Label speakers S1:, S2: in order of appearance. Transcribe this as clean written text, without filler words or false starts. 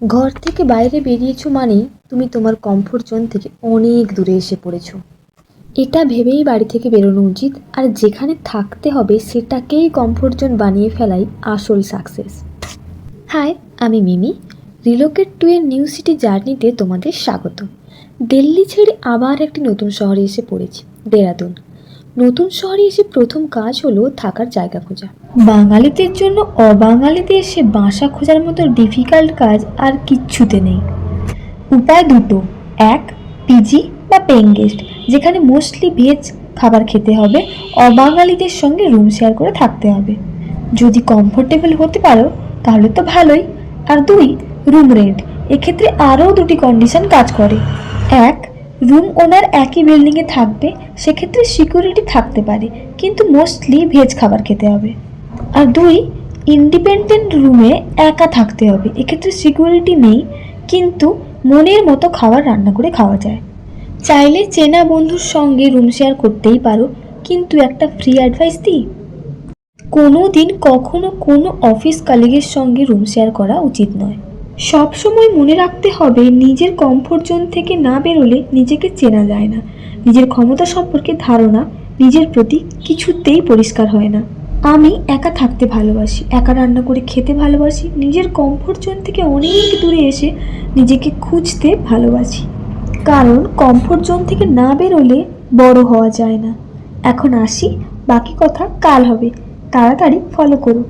S1: ঘর থেকে বাইরে বেরিয়েছো মানেই তুমি তোমার কমফোর্ট জোন থেকে অনেক দূরে এসে পড়েছো। এটা ভেবেই বাড়ি থেকে বেরোনো উচিত, আর যেখানে থাকতে হবে সেটাকেই কমফোর্ট জোন বানিয়ে ফেলাই আসল সাকসেস। হাই, আমি মিমি। রিলোকেট টু এর নিউ সিটি জার্নিতে তোমাদের স্বাগত। দিল্লি ছেড়ে আবার একটি নতুন শহরে এসে পড়েছি, দেরাদুন। নতুন শহরে এসে প্রথম কাজ হলো থাকার জায়গা খোঁজা। বাঙালিদের জন্য অবাঙালিদের এসে বাসা খোঁজার মতো ডিফিকাল্ট কাজ আর কিচ্ছুতে নেই। উপায় দুটো, এক পিজি বা পেইং গেস্ট, যেখানে মোস্টলি ভেজ খাবার খেতে হবে, অবাঙালিদের সঙ্গে রুম শেয়ার করে থাকতে হবে। যদি কমফোর্টেবল হতে পারো তাহলে তো ভালোই। আর দুই, রুম রেন্ট। এক্ষেত্রে আরও দুটি কন্ডিশন কাজ করে। এক, রুম ওনার একই বিল্ডিংয়ে থাকবে, সেক্ষেত্রে সিকিউরিটি থাকতে পারে কিন্তু মোস্টলি ভেজ খাবার খেতে হবে। আর দুই, ইন্ডিপেন্ডেন্ট রুমে একা থাকতে হবে, এক্ষেত্রে সিকিউরিটি নেই কিন্তু মনের মতো খাবার রান্না করে খাওয়া যায়। চাইলে চেনা বন্ধুর সঙ্গে রুম শেয়ার করতেই পারো, কিন্তু একটা ফ্রি অ্যাডভাইস দিই, কোনো দিন কখনো কোনো অফিস কলিগের সঙ্গে রুম শেয়ার করা উচিত নয়। সব সময় মনে রাখতে হবে, নিজের কমফোর্ট জোন থেকে না বেরোলে নিজেকে চেনা যায় না। নিজের ক্ষমতা সম্পর্কে ধারণা নিজের প্রতি কিছুতেই পরিষ্কার হয় না। আমি একা থাকতে ভালোবাসি, একা রান্না করে খেতে ভালোবাসি, নিজের কমফোর্ট জোন থেকে অনেক দূরে এসে নিজেকে খুঁজতে ভালোবাসি। কারণ কমফোর্ট জোন থেকে না বেরোলে বড় হওয়া যায় না। এখন আসি, বাকি কথা কাল হবে। তাড়াতাড়ি ফলো করো।